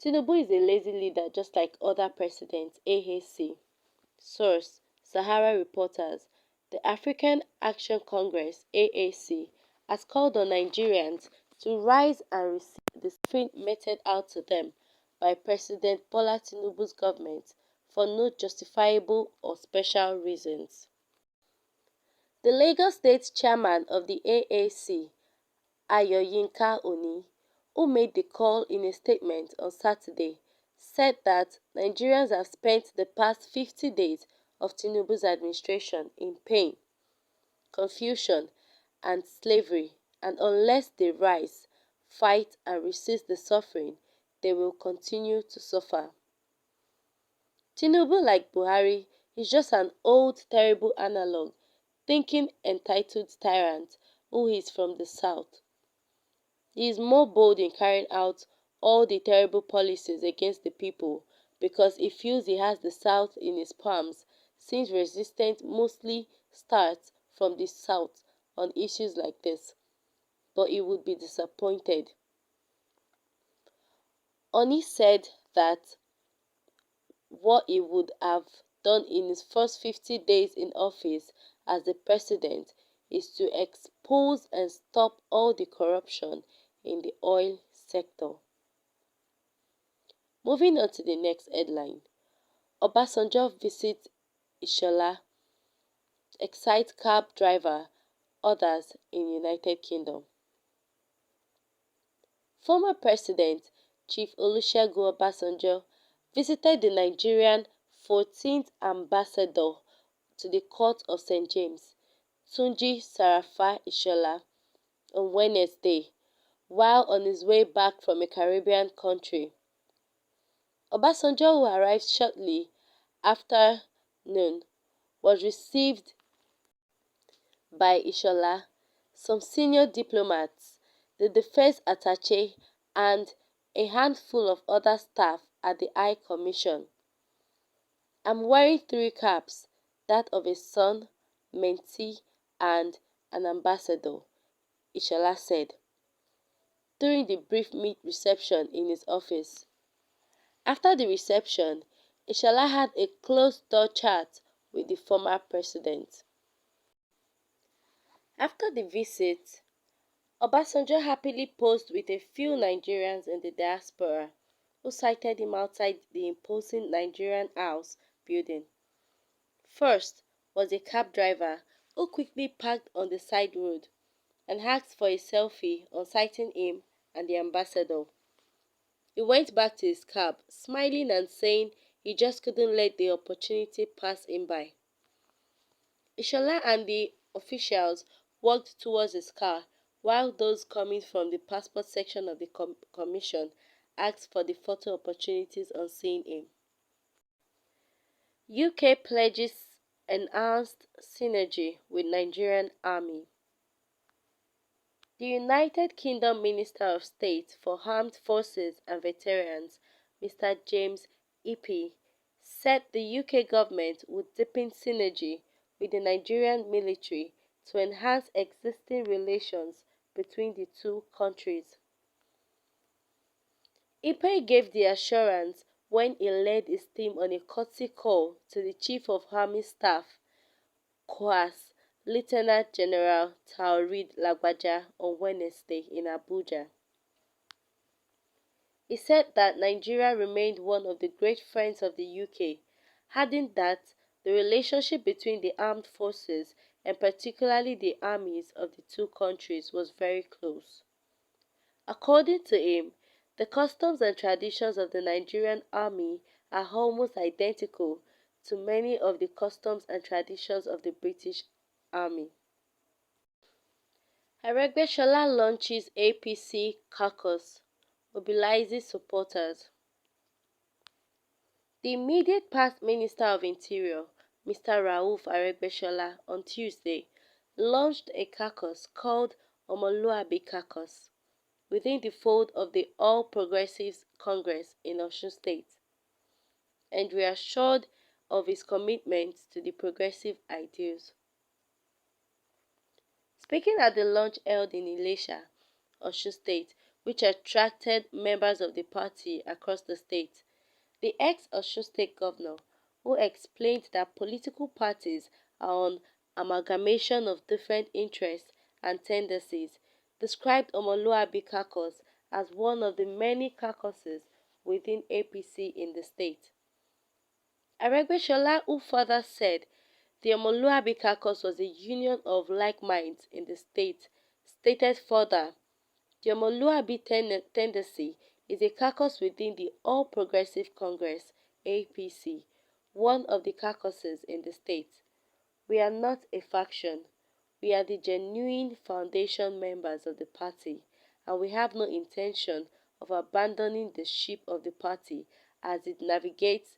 Tinubu is a lazy leader just like other presidents, AAC. Source: Sahara Reporters. The African Action Congress (AAC) has called on Nigerians to rise and resist the suffering meted out to them by President Bola Tinubu's government for no justifiable or special reasons. The Lagos State chairman of the AAC, Ayoyinka Oni, who made the call in a statement on Saturday, said that Nigerians have spent the past 50 days of Tinubu's administration in pain, confusion, and slavery, and unless they rise, fight, and resist the suffering, they will continue to suffer. Tinubu, like Buhari, is just an old, terrible analog, thinking entitled tyrant who is from the south. He is more bold in carrying out all the terrible policies against the people because he feels he has the South in his palms, since resistance mostly starts from the South on issues like this. But he would be disappointed. Oni said that what he would have done in his first 50 days in office as the president is to expose and stop all the corruption in the oil sector. Moving on to the next headline. Obasanjo visits Ishola, excites cab driver, others in United Kingdom. Former President Chief Olusegun Obasanjo visited the Nigerian 14th ambassador to the Court of St. James, Tunji Sarafa Ishola, on Wednesday, while on his way back from a Caribbean country. Obasanjo, who arrived shortly after noon, was received by Ishola, some senior diplomats, the defense attaché, and a handful of other staff at the High Commission. "I'm wearing three caps, that of a son, mentee, and an ambassador," Ishola said, during the brief reception in his office. After the reception, Ishola had a closed-door chat with the former president. After the visit, Obasanjo happily posed with a few Nigerians in the diaspora who sighted him outside the imposing Nigerian House building. First was a cab driver who quickly parked on the side road and asked for a selfie on sighting him and the ambassador. He went back to his cab, smiling and saying he just couldn't let the opportunity pass him by. Ishola and the officials walked towards his car, while those coming from the passport section of the commission asked for the photo opportunities on seeing him. UK pledges enhanced synergy with Nigerian Army. The United Kingdom Minister of State for Armed Forces and Veterans, Mr. James Ipob, said the UK government would deepen synergy with the Nigerian military to enhance existing relations between the two countries. Ipob gave the assurance when he led his team on a courtesy call to the Chief of Army Staff, COAS, Lieutenant General Taoreed Lagbaja, on Wednesday in Abuja. He said that Nigeria remained one of the great friends of the UK, adding that the relationship between the armed forces and particularly the armies of the two countries was very close. According to him, the customs and traditions of the Nigerian army are almost identical to many of the customs and traditions of the British Army. Aregbesola launches APC caucus, mobilizes supporters. The immediate past Minister of Interior, Mr. Rauf Aregbesola, on Tuesday, launched a caucus called Omoluabi Caucus within the fold of the All Progressives Congress in Osun State, and reassured of his commitment to the progressive ideals. Speaking at the launch held in Ilesha, Osun State, which attracted members of the party across the state. The ex-Osun State governor, who explained that political parties are an amalgamation of different interests and tendencies, described Omoluabi caucus as one of the many caucuses within APC in the state. Aregbesola, who further said the Omoluabi caucus was a union of like minds in the state, stated further, the Omoluabi tendency is a caucus within the All Progressive Congress (APC), one of the caucuses in the state. We are not a faction. We are the genuine foundation members of the party, and we have no intention of abandoning the ship of the party as it navigates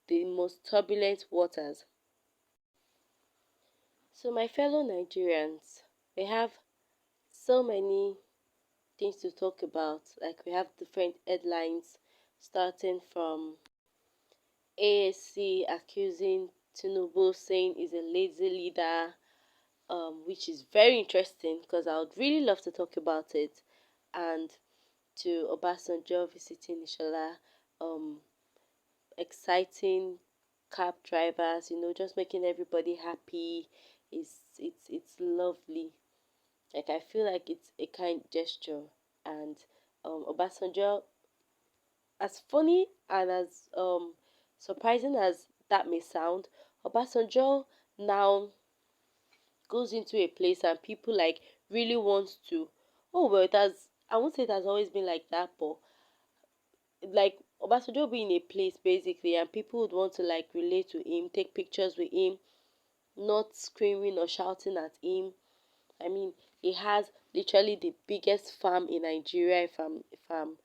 the most turbulent waters. So my fellow Nigerians, we have so many things to talk about. Like, we have different headlines starting from ASC accusing Tinubu, saying he's a lazy leader, which is very interesting because I would really love to talk about it, and to Obasanjo visiting Ishola, exciting cab drivers, just making everybody happy. It's lovely. Like, I feel like it's a kind gesture, and Obasanjo, as funny and as surprising as that may sound, Obasanjo now goes into a place and people like really want to. Oh well, it has. I won't say it has always been like that, but like Obasanjo being in a place basically, and people would want to like relate to him, take pictures with him, not screaming or shouting at him. I mean, he has literally the biggest farm in Nigeria, if I'm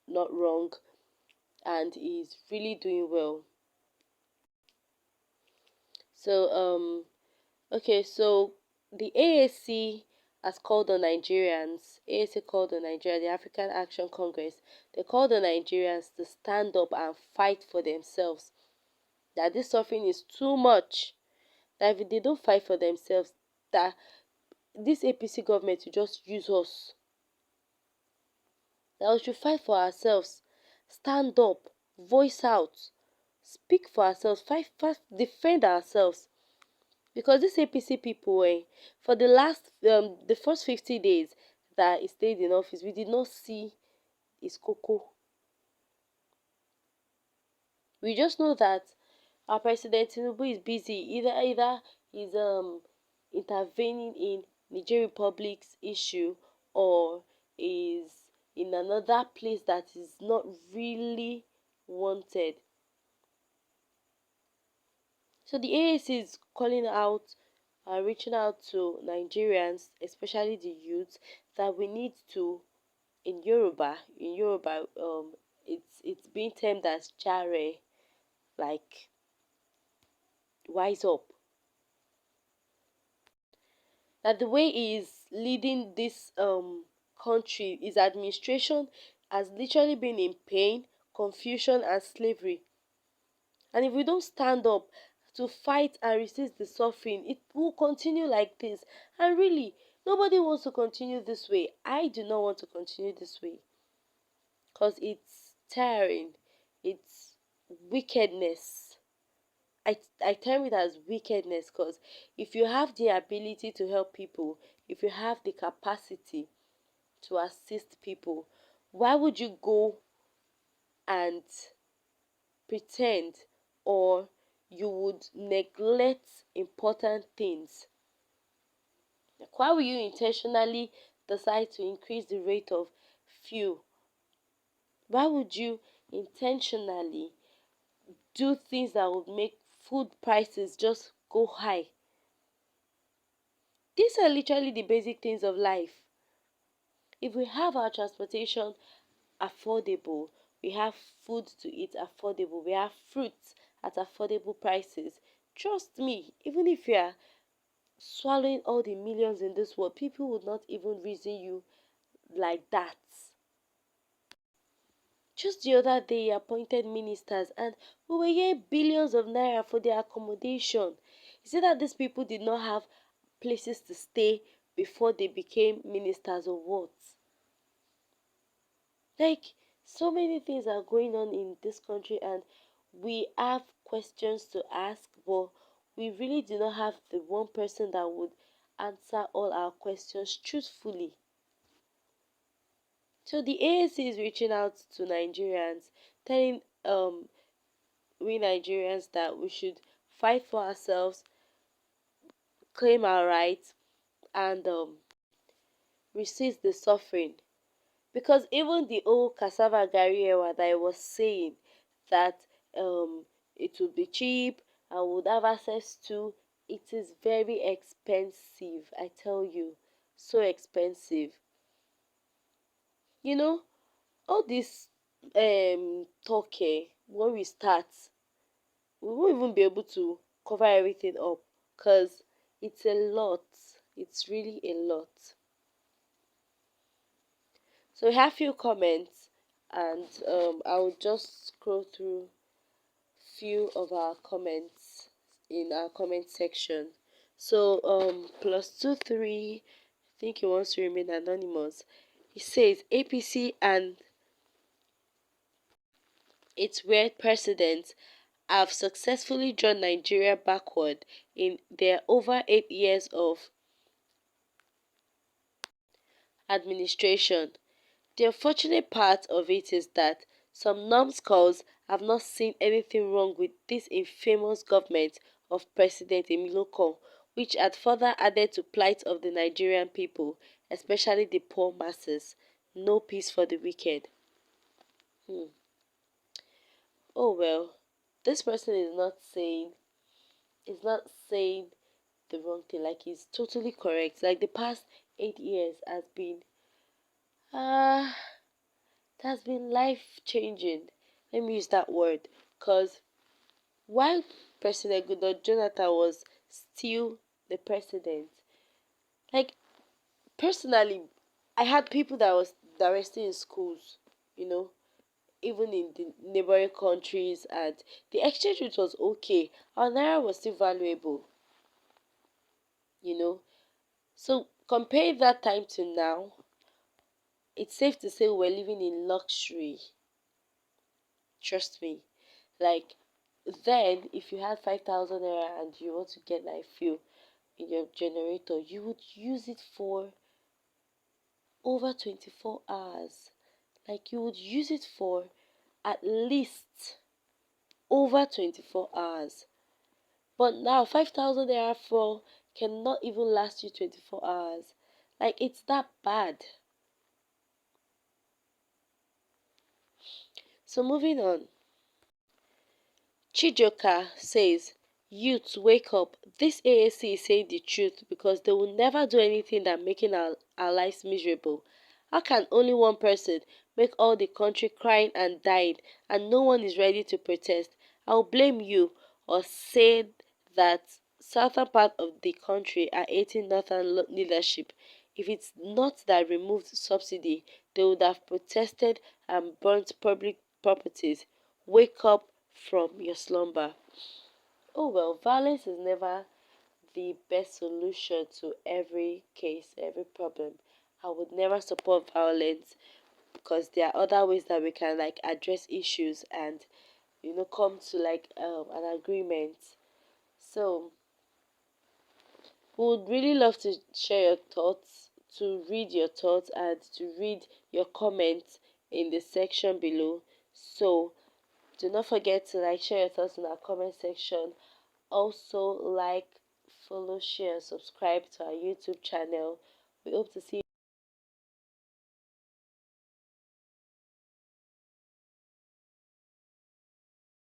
not wrong, and he's really doing well. So okay, so the AAC has called on Nigerians. AAC called on Nigeria, the African Action Congress. They called on Nigerians to stand up and fight for themselves. That this suffering is too much. That if they don't fight for themselves, that this APC government will just use us. That we should fight for ourselves, stand up, voice out, speak for ourselves, fight, defend ourselves. Because this APC people, for the first 50 days that he stayed in office, we did not see his cocoa. We just know that our president Tinubu is busy. Either he's intervening in Niger Republic's issue, or is in another place that is not really wanted. So the AAC is calling out, reaching out to Nigerians, especially the youth, that we need to, in Yoruba, it's being termed as jare, like wise up. That the way he is leading this country, his administration has literally been in pain, confusion, and slavery. And if we don't stand up to fight and resist the suffering, it will continue like this. And really, nobody wants to continue this way. I do not want to continue this way because it's tiring. It's wickedness. I term it as wickedness because if you have the ability to help people, if you have the capacity to assist people, why would you go and pretend, or you would neglect important things? Like, why will you intentionally decide to increase the rate of fuel? Why would you intentionally do things that would make food prices just go high? These are literally the basic things of life. If we have our transportation affordable, we have food to eat affordable, we have fruits at affordable prices, trust me, even if you are swallowing all the millions in this world, people would not even reason you like that. Just the other day, he appointed ministers, and we were hearing billions of naira for their accommodation. Is it that these people did not have places to stay before they became ministers, or what? Like, so many things are going on in this country, and we have questions to ask, but we really do not have the one person that would answer all our questions truthfully. So the ANC is reaching out to Nigerians, telling we Nigerians that we should fight for ourselves, claim our rights, and resist the suffering. Because even the old cassava gari era that I was saying that um it would be cheap and would have access to, it is very expensive, I tell you, so expensive. You know, all this talk, when we start, we won't even be able to cover everything up because it's a lot. It's really a lot. So we have few comments, and I'll just scroll through few of our comments in our comment section. So plus 23, I think he wants to remain anonymous. He says APC and its weird president have successfully drawn Nigeria backward in their over 8 years of administration. The unfortunate part of it is that some numbskulls have not seen anything wrong with this infamous government of President Emiloko, which had further added to plight of the Nigerian people, especially the poor masses. No peace for the wicked. Hmm. Oh well, this person is not saying the wrong thing. Like, he's totally correct. Like, the past 8 years has been uh it has been life changing. Let me use that word. Because while President Goodluck Jonathan was still the president, like, personally, I had people that were still in schools, you know, even in the neighboring countries, and the exchange rate was okay. Our naira was still valuable, you know. So compare that time to now, it's safe to say we're living in luxury. Trust me. Like, then, if you had 5,000 naira and you want to get like fuel in your generator, you would use it for over 24 hours. Like, you would use it for at least over 24 hours. But now 5,000 naira fuel cannot even last you 24 hours. Like, it's that bad. So moving on. Chijoka says, "Youth, wake up. This AAC is saying the truth because they will never do anything that making our lives miserable. How can only one person make all the country crying and dying and no one is ready to protest? I'll blame you or say that southern part of the country are hating northern leadership. If it's not that removed subsidy, they would have protested and burnt public properties. Wake up from your slumber." Oh well, violence is never the best solution to every case, every problem. I would never support violence because there are other ways that we can like address issues and come to like an agreement. So we would really love to share your thoughts, to read your thoughts, and to read your comments in the section below. So do not forget to like share your thoughts in our comment section. Also like, follow, share, and subscribe to our YouTube channel. We hope to see